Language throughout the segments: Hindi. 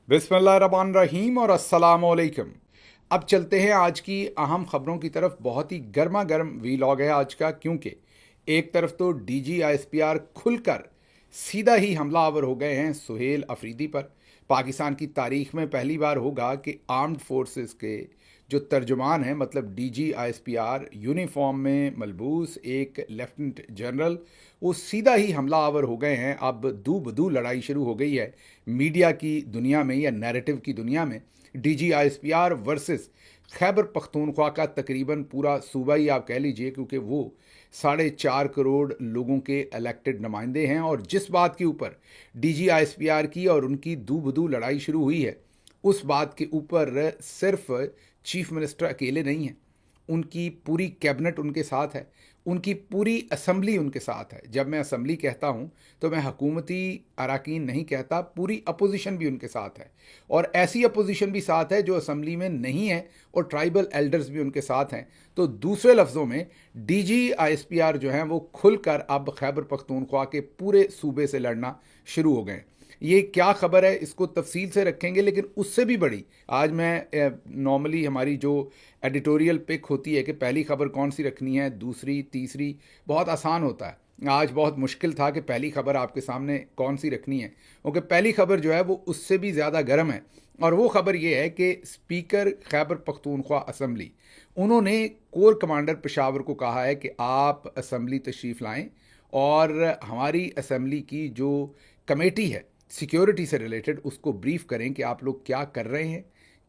बिस्मिल्लाहिर्रहमानिर्रहीम और अस्सलामुअलैकुम। अब चलते हैं आज की अहम खबरों की तरफ। बहुत ही गर्मा गर्म वीलॉग है आज का, क्योंकि एक तरफ तो डीजी आईएसपीआर खुलकर सीधा ही हमलावर हो गए हैं सुहेल अफरीदी पर। पाकिस्तान की तारीख में पहली बार होगा कि आर्म्ड फोर्सेस के जो तर्जुमान हैं, मतलब डीजी आईएसपीआर, यूनिफॉर्म में मलबूस एक लेफ्टिनेंट जनरल, वो सीधा ही हमलावर हो गए हैं। अब दू बदू लड़ाई शुरू हो गई है मीडिया की दुनिया में या नैरेटिव की दुनिया में। DG ISPR versus Khyber Pakhtunkhwa का तकरीबन पूरा सूबा ही आप कह लीजिए, क्योंकि वो 4.5 करोड़ लोगों के इलेक्टेड नुमाइंदे हैं। और जिस बात के ऊपर डीजी आईएसपीआर की और उनकी दू बदू लड़ाई शुरू हुई है, उस बात के ऊपर सिर्फ चीफ मिनिस्टर अकेले नहीं हैं, उनकी पूरी कैबिनेट उनके साथ है, उनकी पूरी असम्बली उनके साथ है। जब मैं असम्बली कहता हूँ तो मैं हुकूमती अरकान नहीं कहता, पूरी अपोजिशन भी उनके साथ है। और ऐसी अपोजिशन भी साथ है जो असम्बली में नहीं है, और ट्राइबल एल्डर्स भी उनके साथ हैं। तो दूसरे लफ्ज़ों में डीजी आईएसपीआर जो हैं वो खुलकर अब खैबर पख्तूनख्वा के पूरे सूबे से लड़ना शुरू हो गए। ये क्या खबर है इसको तफसील से रखेंगे, लेकिन उससे भी बड़ी आज मैं नॉर्मली हमारी जो एडिटोरियल पिक होती है कि पहली खबर कौन सी रखनी है, दूसरी, तीसरी, बहुत आसान होता है। आज बहुत मुश्किल था कि पहली खबर आपके सामने कौन सी रखनी है, क्योंकि पहली खबर जो है वो उससे भी ज़्यादा गर्म है। और वो खबर ये है कि स्पीकर खैबर पख्तूनख्वा असम्बली, उन्होंने कोर कमांडर पेशावर को कहा है कि आप असम्बली तशरीफ़ लाएं और हमारी असम्बली की जो कमेटी है सिक्योरिटी से रिलेटेड, उसको ब्रीफ करें कि आप लोग क्या कर रहे हैं,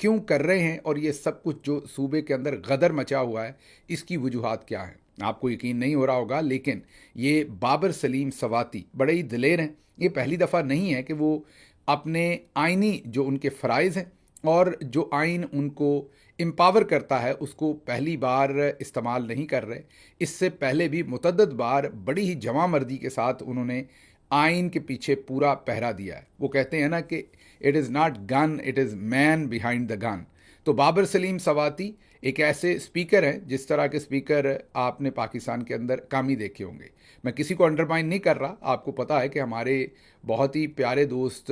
क्यों कर रहे हैं, और ये सब कुछ जो सूबे के अंदर गदर मचा हुआ है इसकी वजूहात क्या है। आपको यकीन नहीं हो रहा होगा, लेकिन ये बाबर सलीम सवाती बड़े ही दिलेर हैं। ये पहली दफ़ा नहीं है कि वो अपने आइनी जो उनके फ़राइज़ हैं और जो आइन उनको एम्पावर करता है उसको पहली बार इस्तेमाल नहीं कर रहे। इससे पहले भी मुतअद्दिद बार बड़ी ही जवामर्दी के साथ उन्होंने आइन के पीछे पूरा पहरा दिया है। वो कहते हैं ना कि it is not gonna, it is man behind the gun. तो बाबर सलीम सवाती एक ऐसे स्पीकर हैं जिस तरह के स्पीकर आपने पाकिस्तान के अंदर कम ही देखे होंगे। मैं किसी को अंडरमाइन नहीं कर रहा, आपको पता है कि हमारे बहुत ही प्यारे दोस्त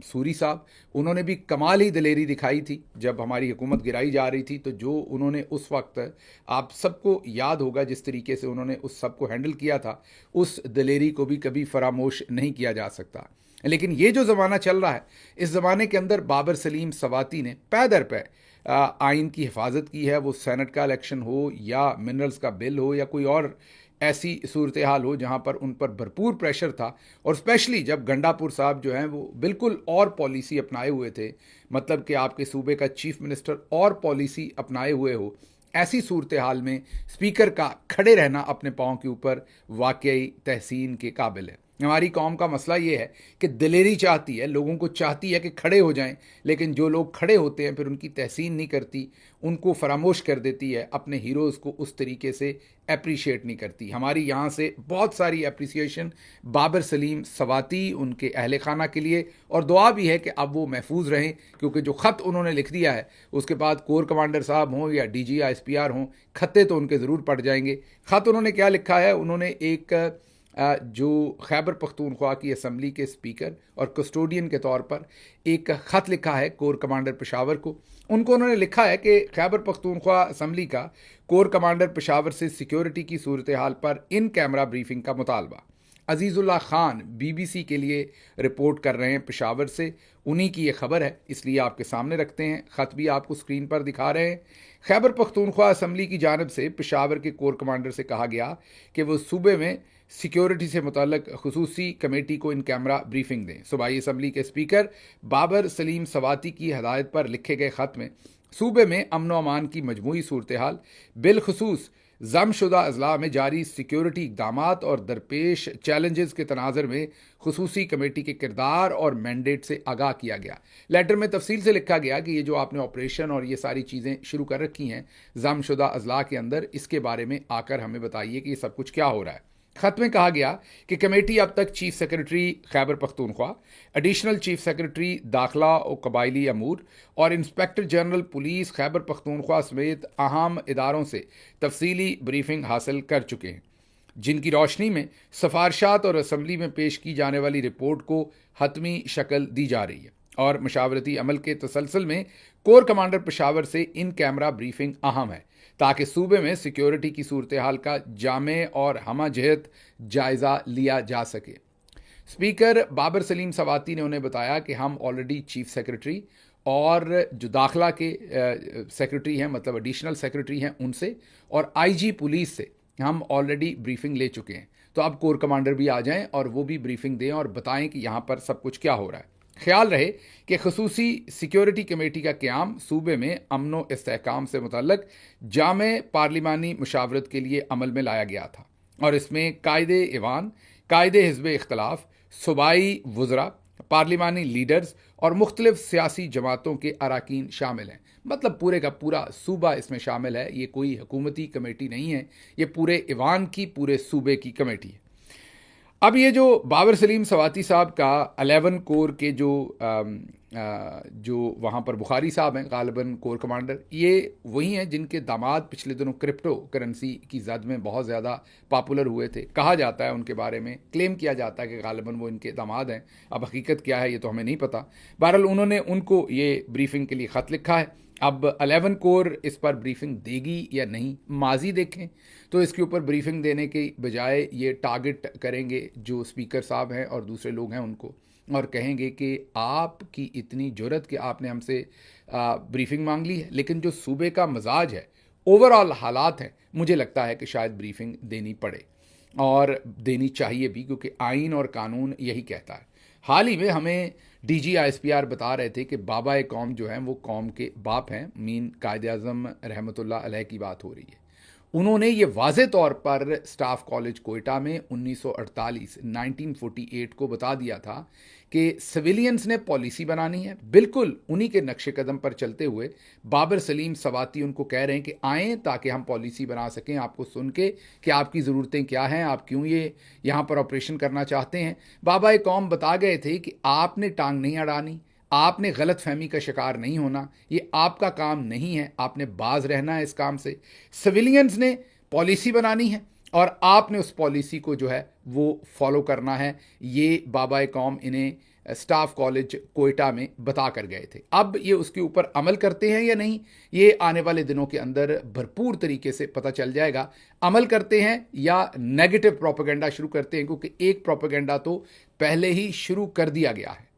सूरी साहब, उन्होंने भी कमाल ही दिलेरी दिखाई थी जब हमारी हुकूमत गिराई जा रही थी। तो जो उन्होंने उस वक्त, आप सबको याद होगा जिस तरीके से उन्होंने उस सब को हैंडल किया था, उस दिलेरी को भी कभी फरामोश नहीं किया जा सकता। लेकिन ये जो ज़माना चल रहा है, इस ज़माने के अंदर बाबर सलीम सवाती ने पै दर पै आइन की हिफाजत की है। वो सेनेट का इलेक्शन हो या मिनरल्स का बिल हो या कोई और ऐसी सूरत हाल हो जहाँ पर उन पर भरपूर प्रेशर था। और स्पेशली जब गंडापुर साहब जो हैं वो बिल्कुल और पॉलिसी अपनाए हुए थे, मतलब कि आपके सूबे का चीफ मिनिस्टर और पॉलिसी अपनाए हुए हो, ऐसी सूरत हाल में स्पीकर का खड़े रहना अपने पाँव के ऊपर वाकई तहसीन के काबिल है। हमारी कौम का मसला ये है कि दिलेरी चाहती है, लोगों को चाहती है कि खड़े हो जाएं, लेकिन जो लोग खड़े होते हैं फिर उनकी तहसीन नहीं करती, उनको फरामोश कर देती है, अपने हीरोज़ को उस तरीके से अप्रिशिएट नहीं करती। हमारी यहाँ से बहुत सारी अप्रिसिएशन बाबर सलीम सवाती, उनके अहल खाना के लिए, और दुआ भी है कि अब वो महफूज रहें, क्योंकि जो ख़त उन्होंने लिख दिया है उसके बाद कोर कमांडर साहब हों या डीजी आईएसपीआर हों, खत्ते तो उनके ज़रूर पड़ जाएंगे। ख़त उन्होंने क्या लिखा है, उन्होंने एक जो खैबर पख्तूनख्वा की असम्बली के स्पीकर और कस्टोडियन के तौर पर एक ख़त लिखा है कोर कमांडर पेशावर को। उनको उन्होंने लिखा है कि खैबर पख्तूनख्वा असम्बली का कोर कमांडर पेशावर से सिक्योरिटी की सूरत हाल पर इन कैमरा ब्रीफिंग का मुतालबा। अजीज़ुल्लाह खान बीबीसी के लिए रिपोर्ट कर रहे हैं पेशावर से, उन्हीं की ये खबर है, इसलिए आपके सामने रखते हैं। ख़त भी आपको स्क्रीन पर दिखा रहे हैं। खैबर पख्तूनख्वा असम्बली की जानब से पेशावर के कोर कमांडर से कहा गया कि वो सूबे में सिक्योरिटी से मुताल्लिक खुसूसी कमेटी को इन कैमरा ब्रीफिंग दें। सूबाई असम्बली के स्पीकर बाबर सलीम सवाती की हदायत पर लिखे गए ख़त में सूबे में अमन व अमान की मजमूई सूरत हाल, बिलखसूस जमशुदा अजला में जारी सिक्योरिटी इकदाम और दरपेश चैलेंजेस के तनाज़र में खुसूसी कमेटी के किरदार और मैंडेट से आगाह किया गया। लेटर में तफसील से लिखा गया कि ये जो आपने ऑपरेशन और ये सारी चीज़ें शुरू कर रखी हैं जमशुदा अजला के अंदर, इसके बारे में आकर हमें बताइए कि ये सब कुछ क्या हो रहा है। खत में कहा गया कि कमेटी अब तक chief secretary Khyber Pakhtunkhwa, additional chief secretary दाखिला और कबायली अमूर और inspector general police Khyber Pakhtunkhwa समेत अहम इदारों से तफसीली ब्रीफिंग हासिल कर चुके हैं, जिनकी रोशनी में सफारशात और असम्बली में पेश की जाने वाली रिपोर्ट को हतमी शक्ल दी जा रही है। और मशावरती अमल के तसलसल में कोर कमांडर पेशावर से इन कैमरा ब्रीफिंग अहम है ताकि सूबे में सिक्योरिटी की सूरत हाल का जामे और हमाजहत जायज़ा लिया जा सके। स्पीकर बाबर सलीम सवाती ने उन्हें बताया कि हम ऑलरेडी चीफ सेक्रेटरी और जो दाखिला के सेक्रेटरी हैं, मतलब एडिशनल सेक्रेटरी हैं, उनसे और आईजी पुलिस से हम ऑलरेडी ब्रीफिंग ले चुके हैं। तो अब कोर कमांडर भी आ जाएं और वो भी ब्रीफिंग दें और बताएं कि यहाँ पर सब कुछ क्या हो रहा है। ख्याल रहे कि खसूसी सिक्योरिटी कमेटी का क़याम सूबे में अमन व इस्तेहकाम से मुतल्लक जामे पार्लिमानी मुशावरत के लिए अमल में लाया गया था और इसमें कायदे ईवान, कायदे हिज़्ब इख्तलाफ, सूबाई वुज़रा, पार्लिमानी लीडर्स और मुख्तलिफ सियासी जमातों के अरकान शामिल हैं। मतलब पूरे का पूरा सूबा इसमें शामिल है। ये कोई हुकूमती कमेटी नहीं है, ये पूरे ईवान की, पूरे सूबे की कमेटी है। अब ये जो बाबर सलीम सवाती साहब का 11 कोर के जो वहाँ पर बुखारी साहब हैं गालिबन कोर कमांडर, ये वही हैं जिनके दामाद पिछले दिनों क्रिप्टो करेंसी की जद में बहुत ज़्यादा पॉपुलर हुए थे। कहा जाता है उनके बारे में, क्लेम किया जाता है कि गालिबन वो इनके दामाद हैं। अब हकीकत क्या है ये तो हमें नहीं पता। बहरहाल उन्होंने उनको ये ब्रीफिंग के लिए ख़त लिखा है। अब 11 कोर इस पर ब्रीफिंग देगी या नहीं, माजी देखें तो इसके ऊपर ब्रीफिंग देने के बजाय ये टारगेट करेंगे जो स्पीकर साहब हैं और दूसरे लोग हैं उनको, और कहेंगे कि आपकी इतनी जुर्रत कि आपने हमसे ब्रीफिंग मांग ली है। लेकिन जो सूबे का मजाज है, ओवरऑल हालात हैं, मुझे लगता है कि शायद ब्रीफिंग देनी पड़े और देनी चाहिए भी, क्योंकि आइन और कानून यही कहता है। हाल ही में हमें DG ISPR बता रहे थे कि बाबा कौम जो हैं वो कौम के बाप हैं। मीन कायद आज़म रहमतुल्लाह अलैह की बात हो रही है। उन्होंने ये वाज़े तौर पर स्टाफ कॉलेज कोयटा में 1948 को बता दिया था कि सिविलियंस ने पॉलिसी बनानी है। बिल्कुल उन्हीं के नक्शे कदम पर चलते हुए बाबर सलीम सवाती उनको कह रहे हैं कि आएँ ताकि हम पॉलिसी बना सकें, आपको सुन के कि आपकी ज़रूरतें क्या हैं, आप क्यों ये यहाँ पर ऑपरेशन करना चाहते हैं। बाबा कौम बता गए थे कि आपने टांग नहीं अड़ानी, आपने गलत फहमी का शिकार नहीं होना, ये आपका काम नहीं है, आपने बाज रहना है इस काम से। सिविलियंस ने पॉलिसी बनानी है और आपने उस पॉलिसी को जो है वो फॉलो करना है। ये बाबा कौम इन्हें स्टाफ कॉलेज कोयटा में बता कर गए थे। अब ये उसके ऊपर अमल करते हैं या नहीं, ये आने वाले दिनों के अंदर भरपूर तरीके से पता चल जाएगा। अमल करते हैं या नेगेटिव प्रोपेगेंडा शुरू करते हैं, क्योंकि एक प्रोपेगेंडा तो पहले ही शुरू कर दिया गया है।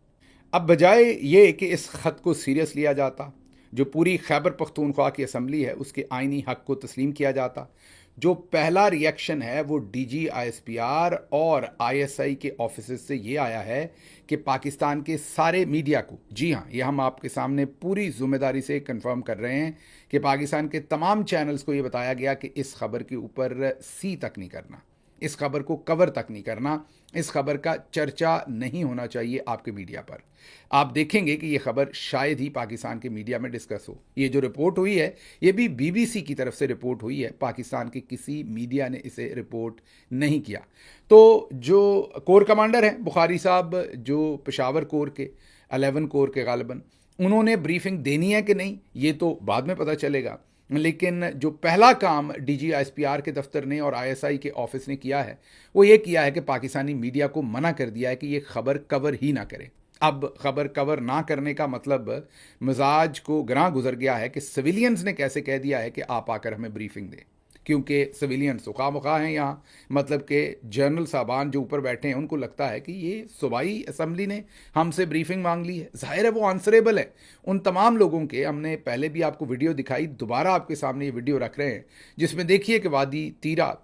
अब बजाय ये कि इस ख़त को सीरियस लिया जाता, जो पूरी खैबर पख्तूनख्वा की असम्बली है उसके आइनी हक़ को तस्लीम किया जाता, जो पहला रिएक्शन है वो DG ISPR और ISI के ऑफिस से ये आया है कि पाकिस्तान के सारे मीडिया को, जी हाँ, ये हम आपके सामने पूरी ज़िम्मेदारी से कंफर्म कर रहे हैं कि पाकिस्तान के तमाम चैनल्स को ये बताया गया कि इस खबर के ऊपर सी तक नहीं करना, इस खबर को कवर तक नहीं करना, इस खबर का चर्चा नहीं होना चाहिए आपके मीडिया पर। आप देखेंगे कि ये खबर शायद ही पाकिस्तान के मीडिया में डिस्कस हो। ये जो रिपोर्ट हुई है ये भी BBC की तरफ से रिपोर्ट हुई है, पाकिस्तान के किसी मीडिया ने इसे रिपोर्ट नहीं किया। तो जो कोर कमांडर हैं बुखारी साहब, जो पेशावर कोर के 11 कोर के गालिबन, उन्होंने ब्रीफिंग देनी है कि नहीं ये तो बाद में पता चलेगा। लेकिन जो पहला काम DG ISPR के दफ्तर ने और ISI के ऑफिस ने किया है वो ये किया है कि पाकिस्तानी मीडिया को मना कर दिया है कि ये खबर कवर ही ना करें। अब खबर कवर ना करने का मतलब मिजाज को ग्रां गुजर गया है कि सिविलियंस ने कैसे कह दिया है कि आप आकर हमें ब्रीफिंग दें, क्योंकि सिविलियंस सुखा मुखा हैं यहाँ। मतलब कि जनरल साहबान जो ऊपर बैठे हैं उनको लगता है कि ये सूबाई असम्बली ने हमसे ब्रीफिंग मांग ली है। जाहिर है वो आंसरेबल है उन तमाम लोगों के। हमने पहले भी आपको वीडियो दिखाई, दोबारा आपके सामने ये वीडियो रख रहे हैं, जिसमें देखिए कि वादी तीरा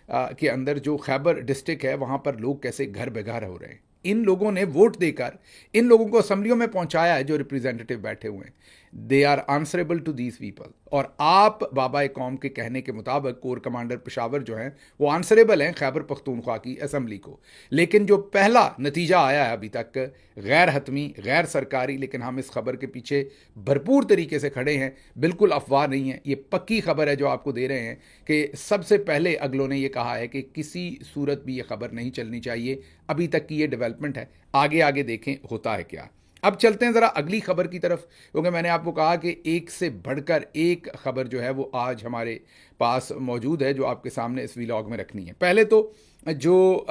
के अंदर जो खैबर डिस्ट्रिक्ट है वहाँ पर लोग कैसे घर बेघर हो रहे हैं। इन लोगों ने वोट देकर इन लोगों को असम्बलियों में पहुंचाया है, जो रिप्रेजेंटेटिव बैठे हुए हैं। They are answerable to these people. और आप बाबा कौम के कहने के मुताबिक कोर कमांडर पेशावर जो हैं वो आंसरेबल हैं खैबर पख्तूनख्वा की असम्बली को। लेकिन जो पहला नतीजा आया है अभी तक गैर हतमी, गैर सरकारी, लेकिन हम इस खबर के पीछे भरपूर तरीके से खड़े हैं, बिल्कुल अफवाह नहीं है, ये पक्की खबर है जो आपको दे रहे हैं कि सबसे पहले अगलों ने ये कहा है कि किसी सूरत भी ये खबर नहीं चलनी चाहिए। अभी तक की ये डेवलपमेंट है, आगे आगे देखें होता है क्या। अब चलते हैं ज़रा अगली खबर की तरफ, क्योंकि मैंने आपको कहा कि एक से बढ़कर एक खबर जो है वो आज हमारे पास मौजूद है जो आपके सामने इस व्लॉग में रखनी है। पहले तो जो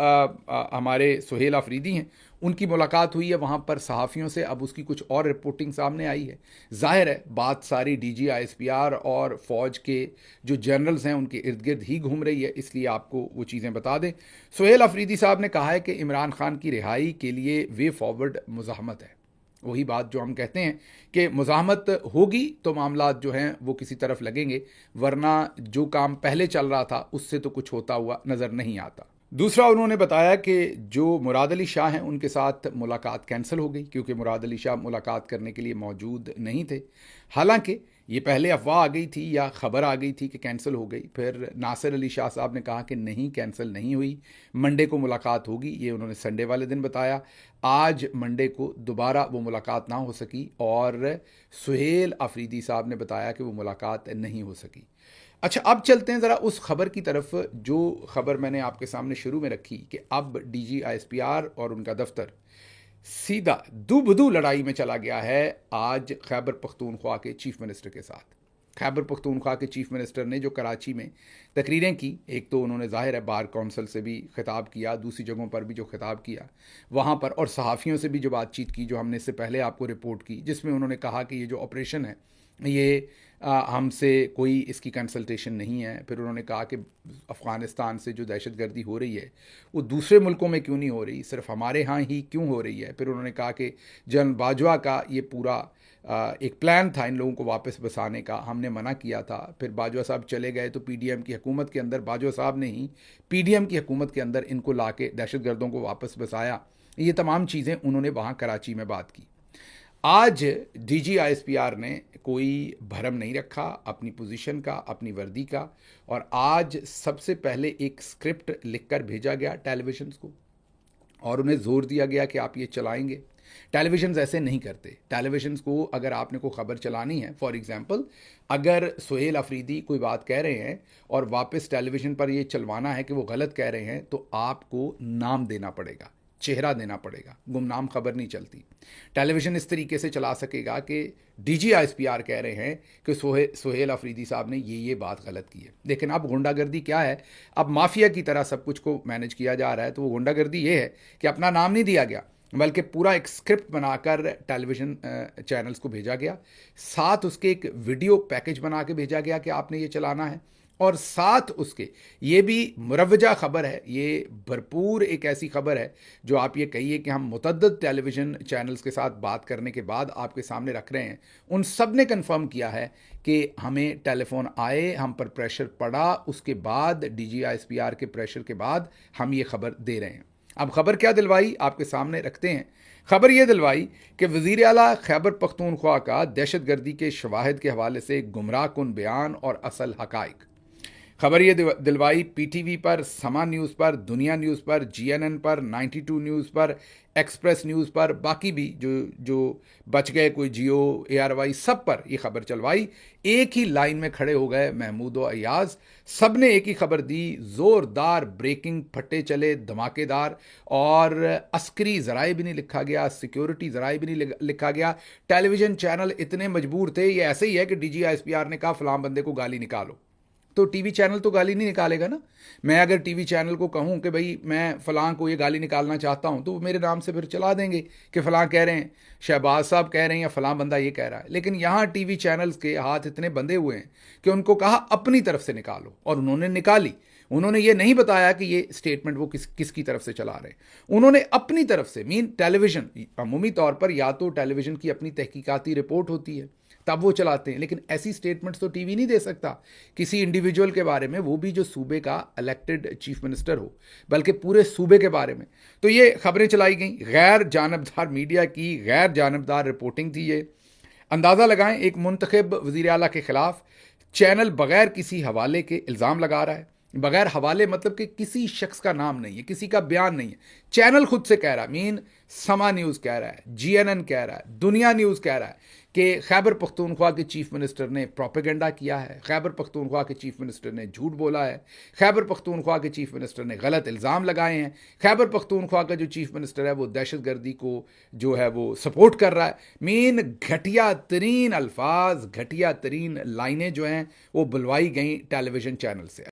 हमारे सुहेल आफरीदी हैं उनकी मुलाकात हुई है वहाँ पर सहाफ़ियों से, अब उसकी कुछ और रिपोर्टिंग सामने आई है। ज़ाहिर है बात सारी डीजी आईएसपीआर और फ़ौज के जो जनरल्स हैं उनके इर्द गिर्द ही घूम रही है, इसलिए आपको वो चीज़ें बता दें। सुहेल अफरीदी साहब ने कहा है कि इमरान खान की रिहाई के लिए वे फॉरवर्ड मुज़ाहमत है। वही बात जो हम कहते हैं कि मुज़ाहमत होगी तो मामलात जो हैं वो किसी तरफ लगेंगे, वरना जो काम पहले चल रहा था उससे तो कुछ होता हुआ नज़र नहीं आता। दूसरा, उन्होंने बताया कि जो मुराद अली शाह हैं उनके साथ मुलाकात कैंसिल हो गई क्योंकि मुराद अली शाह मुलाकात करने के लिए मौजूद नहीं थे। हालांकि ये पहले अफवाह आ गई थी या ख़बर आ गई थी कि कैंसिल हो गई, फिर नासिर अली शाह साहब ने कहा कि नहीं, कैंसिल नहीं हुई, मंडे को मुलाकात होगी। ये उन्होंने संडे वाले दिन बताया। आज मंडे को दोबारा वो मुलाकात ना हो सकी और सुहेल अफरीदी साहब ने बताया कि वो मुलाकात नहीं हो सकी। अच्छा, अब चलते हैं ज़रा उस खबर की तरफ जो खबर मैंने आपके सामने शुरू में रखी कि अब डीजी आईएसपीआर और उनका दफ्तर सीधा दूबदू लड़ाई में चला गया है आज खैबर पख्तूनख्वा के चीफ मिनिस्टर के साथ। खैबर पख्तूनख्वा के चीफ मिनिस्टर ने जो कराची में तकरीरें की, एक तो उन्होंने ज़ाहिर है बार कौंसिल से भी खिताब किया, दूसरी जगहों पर भी जो खिताब किया वहाँ पर, और सहाफ़ियों से भी जो बातचीत की जो हमने इससे पहले आपको रिपोर्ट की, जिसमें उन्होंने कहा कि ये जो ऑपरेशन है ये हमसे कोई इसकी कंसल्टेशन नहीं है। फिर उन्होंने कहा कि अफ़गानिस्तान से जो दहशतगर्दी हो रही है वो दूसरे मुल्कों में क्यों नहीं हो रही, सिर्फ हमारे यहाँ ही क्यों हो रही है। फिर उन्होंने कहा कि जनरल बाजवा का ये पूरा एक प्लान था इन लोगों को वापस बसाने का, हमने मना किया था। फिर बाजवा साहब चले गए तो पीडीएम की हुकूमत के अंदर, बाजवा साहब ने ही पीडीएम की हुकूमत के अंदर इनको ला के दहशतगर्दों को वापस बसाया। ये तमाम चीज़ें उन्होंने वहाँ कराची में बात की। आज डीजी आईएसपीआर ने कोई भरम नहीं रखा अपनी पोजीशन का, अपनी वर्दी का, और आज सबसे पहले एक स्क्रिप्ट लिखकर भेजा गया टेलीविजन्स को और उन्हें जोर दिया गया कि आप ये चलाएंगे। टेलीविजन्स ऐसे नहीं करते। टेलीविजन्स को अगर आपने कोई ख़बर चलानी है, फॉर एग्जांपल अगर सुहेल अफरीदी कोई बात कह रहे हैं और वापस टेलीविज़न पर ये चलवाना है कि वो गलत कह रहे हैं, तो आपको नाम देना पड़ेगा, चेहरा देना पड़ेगा, गुमनाम खबर नहीं चलती। टेलीविज़न इस तरीके से चला सकेगा कि डीजी आईएसपीआर कह रहे हैं कि सुहेल अफरीदी साहब ने ये बात गलत की है। लेकिन अब गुंडागर्दी क्या है, अब माफिया की तरह सब कुछ को मैनेज किया जा रहा है। तो वो गुंडागर्दी ये है कि अपना नाम नहीं दिया गया, बल्कि पूरा एक स्क्रिप्ट बनाकर टेलीविज़न चैनल्स को भेजा गया, साथ उसके एक वीडियो पैकेज बना के भेजा गया कि आपने ये चलाना है, और साथ उसके ये भी मुरवजा ख़बर है, ये भरपूर एक ऐसी ख़बर है जो आप ये कहिए कि हम मुतअद्दिद टेलीविज़न चैनल्स के साथ बात करने के बाद आपके सामने रख रहे हैं। उन सब ने कन्फर्म किया है कि हमें टेलीफोन आए, हम पर प्रेशर पड़ा, उसके बाद डीजी आईएसपीआर के प्रेशर के बाद हम ये ख़बर दे रहे हैं। अब ख़बर क्या दिलवाई आपके सामने रखते हैं। ख़बर ये दिलवाई कि वज़ीर आला खैबर पख्तूनख्वा का दहशतगर्दी के शवाहिद के हवाले से गुमराह कुन बयान और असल हक़ाइक़। खबर ये दिलवाई पीटीवी पर, समा न्यूज़ पर, दुनिया न्यूज़ पर, जीएनएन पर, 92 न्यूज़ पर, एक्सप्रेस न्यूज़ पर, बाकी भी जो बच गए कोई जियो, एआरवाई, सब पर ये खबर चलवाई। एक ही लाइन में खड़े हो गए महमूद और अयाज, सब ने एक ही खबर दी, ज़ोरदार ब्रेकिंग, फटे चले धमाकेदार, और अस्करी ज़राए भी नहीं लिखा गया, सिक्योरिटी ज़राए भी नहीं लिखा गया। टेलीविज़न चैनल इतने मजबूर थे, ये ऐसे ही है कि डीजी आईएसपीआर ने कहा फ़लाँ बंदे को गाली निकालो, तो टीवी चैनल तो गाली नहीं निकालेगा ना। मैं अगर टीवी चैनल को कहूं कि भाई मैं फ़लाँ को ये गाली निकालना चाहता हूं, तो वो मेरे नाम से फिर चला देंगे कि फ़लाँ कह रहे हैं, शहबाज साहब कह रहे हैं, या फ़लाँ बंदा ये कह रहा है। लेकिन यहाँ टीवी चैनल्स के हाथ इतने बंधे हुए हैं कि उनको कहा अपनी तरफ से निकालो, और उन्होंने निकाली। उन्होंने ये नहीं बताया कि ये स्टेटमेंट वो किसकी तरफ से चला रहे हैं। उन्होंने अपनी तरफ से, टेलीविज़न अमूमी तौर पर या तो टेलीविज़न की अपनी तहकीकाती रिपोर्ट होती है तब वो चलाते हैं, लेकिन ऐसी स्टेटमेंट्स तो टीवी नहीं दे सकता किसी इंडिविजुअल के बारे में, वो भी जो सूबे का इलेक्टेड चीफ मिनिस्टर हो, बल्कि पूरे सूबे के बारे में। तो ये खबरें चलाई गई, गैर जानबदार मीडिया की गैर जानबदार रिपोर्टिंग थी ये। अंदाज़ा लगाएं, एक मुंतखब वज़ीर आला के ख़िलाफ़ चैनल बग़ैर किसी हवाले के इल्ज़ाम लगा रहा है। बग़ैर हवाले मतलब कि किसी शख्स का नाम नहीं है, किसी का बयान नहीं है, चैनल खुद से कह रहा है। समा न्यूज़ कह रहा है, जीएनएन कह रहा है, दुनिया न्यूज़ कह रहा है कि खैबर पख्तूनख्वा के चीफ मिनिस्टर ने प्रोपेगेंडा किया है, खैबर पख्तूनख्वा के चीफ मिनिस्टर ने झूठ बोला है, खैबर पख्तूनख्वा के चीफ मिनिस्टर ने गलत इल्ज़ाम लगाए हैं, खैबर पख्तूनख्वा का जो चीफ मिनिस्टर है वो दहशतगर्दी को जो है वो सपोर्ट कर रहा है। घटिया तरीन अल्फाज, घटिया तरीन लाइनें जो हैं वो बुलवाई गई टेलीविज़न चैनल से।